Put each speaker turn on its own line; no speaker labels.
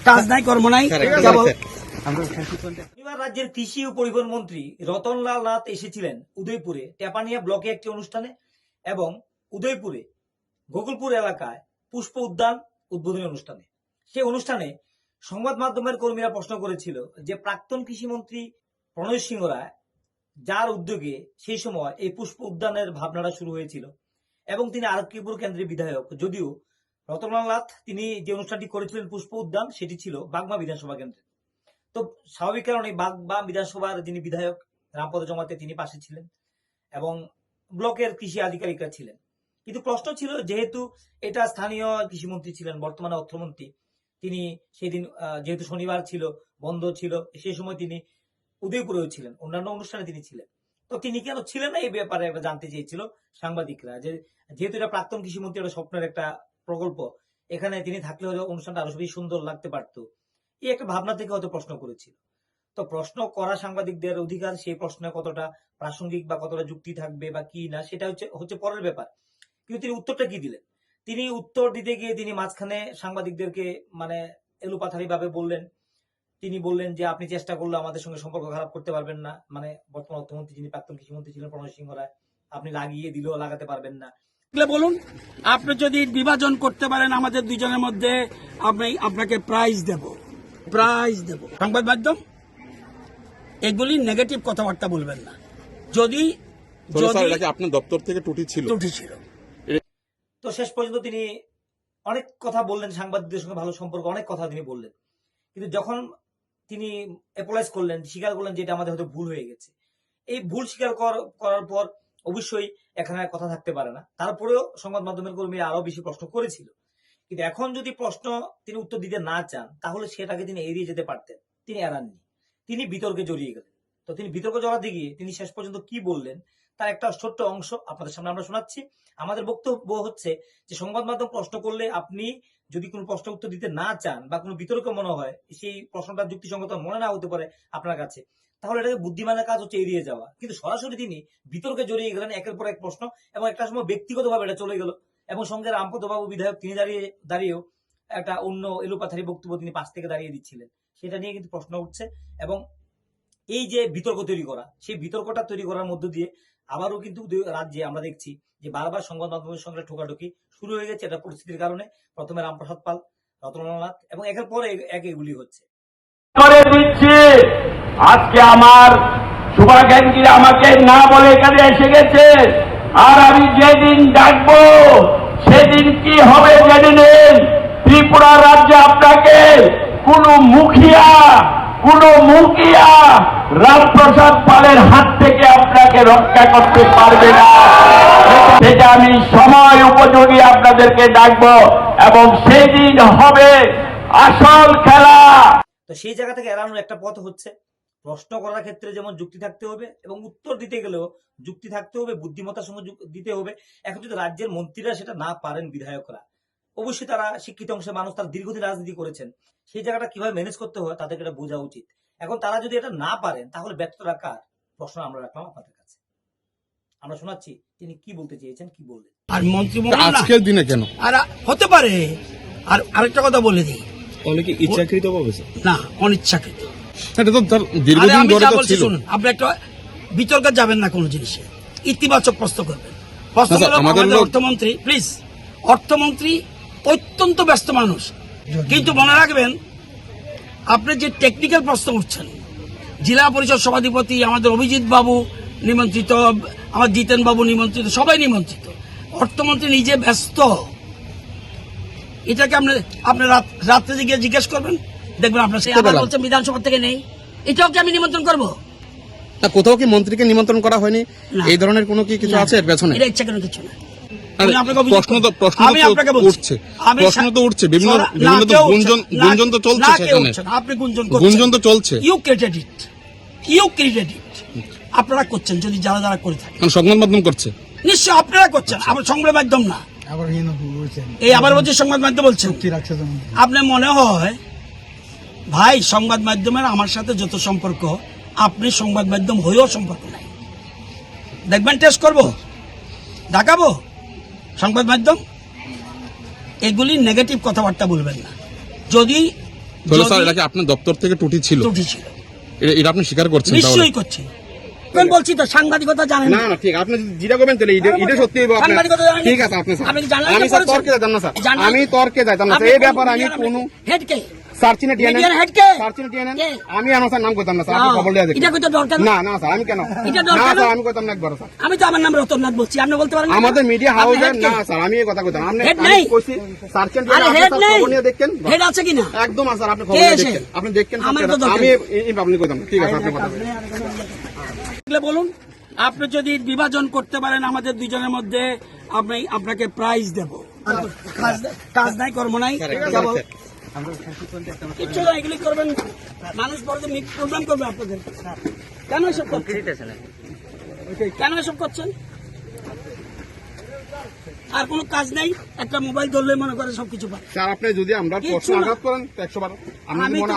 কাজ নাই, কর্ম নাই।
এবার রাজ্যের কৃষি ও পরিবহন মন্ত্রী রতনলাল নাথ এসেছিলেন উদয়পুরে টেপানিয়া ব্লকে একটি অনুষ্ঠানে এবং উদয়পুরে গোকুলপুর এলাকায় পুষ্প উদ্যান উদ্বোধনী অনুষ্ঠানে। সেই অনুষ্ঠানে সংবাদ মাধ্যমের কর্মীরা প্রশ্ন করেছিল যে প্রাক্তন কৃষিমন্ত্রী প্রণয় সিংহ রায়, যার উদ্যোগে সেই সময় এই পুষ্প উদ্যানের ভাবনাটা শুরু হয়েছিল এবং তিনি আরকিপুর কেন্দ্রের বিধায়ক, যদিও রতনলাল নাথ তিনি যে অনুষ্ঠানটি করেছিলেন পুষ্প উদ্যান সেটি ছিল বাগমা বিধানসভা কেন্দ্রে। তো স্বাভাবিক কারণে বাগমা বিধানসভার যিনি বিধায়ক রামপদ জমাতে তিনি পাশে ছিলেন এবং ব্লকের কৃষি আধিকারিকরা ছিলেন। কিন্তু প্রশ্ন ছিল, যেহেতু এটা স্থানীয় কৃষিমন্ত্রী ছিলেন, বর্তমানে অর্থমন্ত্রী, তিনি সেদিন যেহেতু শনিবার ছিল, বন্ধ ছিল, সেই সময় তিনি উদয়পুরেও ছিলেন, অন্যান্য অনুষ্ঠানে তিনি ছিলেন। তো তিনি কেন ছিলেন না এই ব্যাপারে জানতে চেয়েছিল সাংবাদিকরা, যে যেহেতু এটা প্রাক্তন কৃষিমন্ত্রী, একটা স্বপ্নের একটা প্রকল্প, এখানে তিনি থাকলে হয়তো অনুষ্ঠানটা আরো বেশি সুন্দর লাগতে পারতো, এই একটা ভাবনা থেকে হয়তো প্রশ্ন করেছিল। তো প্রশ্ন করা সাংবাদিকদের অধিকার, সেই প্রশ্নে কতটা প্রাসঙ্গিক বা কতটা যুক্তি থাকবে বা কি না, সেটা হচ্ছে পরের ব্যাপার। কিন্তু তিনি উত্তরটা কি দিলেন? তিনি উত্তর দিতে গিয়ে তিনি মাঝখানে সাংবাদিকদেরকে মানে এলোপাথারি ভাবে বললেন, তিনি বললেন যে আপনি চেষ্টা করলে আমাদের সঙ্গে সম্পর্ক খারাপ করতে পারবেন না, মানে বর্তমান অর্থমন্ত্রী যিনি প্রাক্তন কৃষিমন্ত্রী ছিলেন প্রণয় সিংহ রায়, আপনি লাগিয়ে দিলেও লাগাতে পারবেন না।
বলুন, আপনি যদি বিভাজন করতে পারেন আমাদের দুজনের মধ্যে, আমি আপনাকে প্রাইজ দেব। সংবাদ মাধ্যম এগুলি নেগেটিভ কথাবার্তা বলবেন না। যদি
আপনার দপ্তর থেকে ত্রুটি ছিল।
তো শেষ পর্যন্ত তিনি অনেক কথা বললেন, সাংবাদিকদের সঙ্গে ভালো সম্পর্ক, অনেক কথা তিনি বললেন। কিন্তু যখন তিনি অ্যাপোলাইজ করলেন, স্বীকার করলেন যে এটা আমাদের হয়তো ভুল হয়ে গেছে, এই ভুল স্বীকার করার পর অবশ্যই এখানে কথা থাকতে পারে না। তারপরেও সংবাদ মাধ্যমের কর্মীরা আরো বেশি প্রশ্ন করেছিল। কিন্তু এখন যদি প্রশ্ন তিনি উত্তর দিতে না চান, তাহলে সেটাকে তিনি এড়িয়ে যেতে পারতেন, তিনি এড়াননি, তিনি বিতর্কে জড়িয়ে গেলেন। তো তিনি বিতর্ক জড়াতে গিয়ে তিনি শেষ পর্যন্ত কি বললেন তার একটা ছোট্ট অংশ আপনাদের সামনে আমরা শোনাচ্ছি। আমাদের বক্তব্য হচ্ছে যে সংবাদ মাধ্যম প্রশ্ন করলে আপনি যদি কোনো প্রশ্ন উত্তর দিতে না চান বা কোনো বিতর্ক মনে হয়, সেই প্রশ্নটা যুক্তিসঙ্গত মনে না হতে পারে আপনার কাছে, তাহলে এটাকে বুদ্ধিমানের কাজ হচ্ছে এড়িয়ে যাওয়া। কিন্তু সরাসরি তিনি বিতর্কে জড়িয়ে গেলেন, একের পর এক প্রশ্ন, এবং একটা সময় ব্যক্তিগতভাবে এটা চলে গেল এবং সঙ্গে রামপদ বাবু বিধায়ক তিনি দাঁড়িয়েও একটা অন্য এলোপাথারি বক্তব্য তিনি পাশ থেকে দাঁড়িয়ে দিচ্ছিলেন, সেটা নিয়ে কিন্তু প্রশ্ন উঠছে। এবং এই যে বিতর্ক তৈরি করা, সেই বিতর্কটা তৈরি করার মধ্য দিয়ে আবারও কিন্তু রাজ্যে আমরা দেখছি যে বারবার সংবাদ মাধ্যমের সঙ্গে ঠোকাঠুকি শুরু হয়ে গেছে। এটা পরিস্থিতির কারণে প্রথমে রামপ্রসাদ পাল, রতনলাল নাথ, এবং একের পরে এক এগুলি হচ্ছে।
আজকে আমার শুভাকাঙ্ক্ষী আমাকে না বলে এখানে এসে গেছে, আর আমি যেদিন ডাকবো সেদিন কি হবে জেনে নেন। ত্রিপুরা রাজ্যে আপনাকে কোন মুখিয়া রামপ্রসাদ পালের হাত থেকে আপনাকে রক্ষা করতে পারবে না। সেটা আমি সময় উপযোগী আপনাদেরকে ডাকবো এবং সেদিন হবে আসল খেলা।
তো সেই জায়গা থেকে এড়ানোর একটা পথ হচ্ছে প্রশ্ন করার ক্ষেত্রে যেমন যুক্তি থাকতে হবে এবং উত্তর দিতে গেলেও যুক্তি থাকতে হবে, বুদ্ধিমত্তার সঙ্গে দিতে হবে। এখন যদি রাজ্যের মন্ত্রীরা সেটা না পারেন, বিধায়করা অবশ্যই তারা শিক্ষিত অংশের মানুষ, তারা দীর্ঘদিন রাজনীতি করেছেন, সেই জায়গাটা কিভাবে ম্যানেজ করতে হয় তাদেরকে এটা বোঝা উচিত। এখন তারা যদি এটা না পারেন, তাহলে ব্যর্থতা কার? প্রশ্ন আমরা রাখলাম আপনাদের কাছে। আমরা শোনাচ্ছি তিনি কি বলতে চেয়েছেন, কি বললেন।
আর মন্ত্রী
আজকের দিনে কেন
আর হতে পারে। আর আরেকটা কথা বলে দিই,
অনেকে ইচ্ছাকৃত ভাবে
না, অনিচ্ছাকৃত।
এটা তো তার দীর্ঘদিন ধরে তো ছিল।
শুনুন, আপনি একটা বিতর্কে যাবেন না, কোনো জিনিসে ইতিবাচক প্রশ্ন করবেন। আমাদের অর্থমন্ত্রী, প্লিজ, অর্থমন্ত্রী অত্যন্ত ব্যস্ত মানুষ, কিন্তু মনে রাখবেন আপনি যে টেকনিক্যাল প্রশ্ন উঠছেন, জেলা পরিষদ সভাধিপতি আমাদের অভিজিৎ বাবু নিমন্ত্রিত, আমার জিতেন বাবু নিমন্ত্রিত, সবাই নিমন্ত্রিত, অর্থমন্ত্রী নিজে ব্যস্ত। এটাকে আপনি রাত্রে গিয়ে জিজ্ঞেস করবেন, দেখবেন আপনার সেই আবার বলছেন বিধানসভা থেকে নেই, এটাও কি আমি নিমন্ত্রণ করবো?
কোথাও কি মন্ত্রীকে নিমন্ত্রণ করা হয়নি? এই ধরনের কোনো কি কিছু আছে এর পেছনে?
এটা ইচ্ছা কেন? কিছু না।
প্রশ্ন তো উঠছে, বিভিন্ন গুঞ্জন তো চলছে,
আপনি
গুঞ্জন তো চলছে।
ইউ ক্রিয়েটেড ইট, আপনারা করছেন, যদি যারা করে থাকেন।
সংবাদ মাধ্যম করছে,
নিশ্চয় আপনারা করছেন, আবার সংবাদ মাধ্যম না, এই আবার বলছে সংবাদ মাধ্যম বলছেন। আপনার মনে হয় ভাই সংবাদ মাধ্যমের আমার সাথে যত সম্পর্ক, আপনি সংবাদ মাধ্যম হয়েও সম্পর্ক নাই। দেখবেন, টেস্ট করবো, দেখাবো সংবাদ মাধ্যম। এগুলি নেগেটিভ কথাবার্তা বলবেন না। যদি
তাহলে স্যার
যদি
এটা কি আপনার দপ্তর থেকে ত্রুটি ছিল?
ত্রুটি ছিল,
এটা আপনি স্বীকার করছেন তাহলে?
নিশ্চয়ই করছি। আমি বলছি তো, সাংবাদিকতা জানেন
না না ঠিক, আপনি যেটা করবেন তাহলে এটা সত্যি হবে আপনার।
সাংবাদিকতা জানেন?
ঠিক আছে আপনি স্যার,
আপনি কি জানলাম
আমি
যে
স্যার
করেছেন?
তর্কে যাইতাম না স্যার,
জানলাম-
আমি তর্কে যাইতাম না স্যার, এই ব্যাপারে আমি কোনো
হেডকে
সার্চিনে টিএনএন
মিডিয়ার হেডকে
সার্চিনে টিএনএন
কে?
আমি আনার নাম কইতাম না স্যার, আপনি খবর লিয়া দেখেন।
এটা কইতে দরকার
না না স্যার, আমি কেন?
এটা
না
দরকার
স্যার,
না?
আমি কইতাম না একবার স্যার।
আমি তো আমার নাম রতননাথ বলছি, আপনি বলতে পারেন না?
আমাদের মিডিয়া
আপনি
হাউসে
head কে?
না স্যার, আমি এই কথা কইতাম। আপনি
Head
আমি
নেই?
কইছি সার্চিন
আরে
টিএনএন,
হেড
আপনি
নেই,
খবর নিয়ে দেখেন।
হেড আছে কিনা?
একদম স্যার, আপনি
কে
খবর নিয়ে
এসে?
দেখেন, আপনি দেখেন
আমার
স্যার,
তো দরকার
আমি
নেই।
এই আপনি কইতাম না। ঠিক আছে, আপনি কথা বলেন।
এগুলো বলুন, আপনি যদি বিভাজন করতে পারেন আমাদের দুজনের মধ্যে, আমি আপনাকে প্রাইজ দেব। কাজ নাই, কর্ম নাই, কেবল কিচ্ছু না, এগুলি করবেন। মানুষ পরে প্রোগ্রাম করবে আপনাদের। কেন এসব করছেন? কেন এসব করছেন? আর কোনো কাজ নাই, একটা মোবাইল ধরলে মনে করে সবকিছু পায়।
স্যার আপনি যদি আমরা
কিচ্ছু
প্রশ্ন
না।
আঘাত করেন তো 100 বার, আমি
আমি
মনে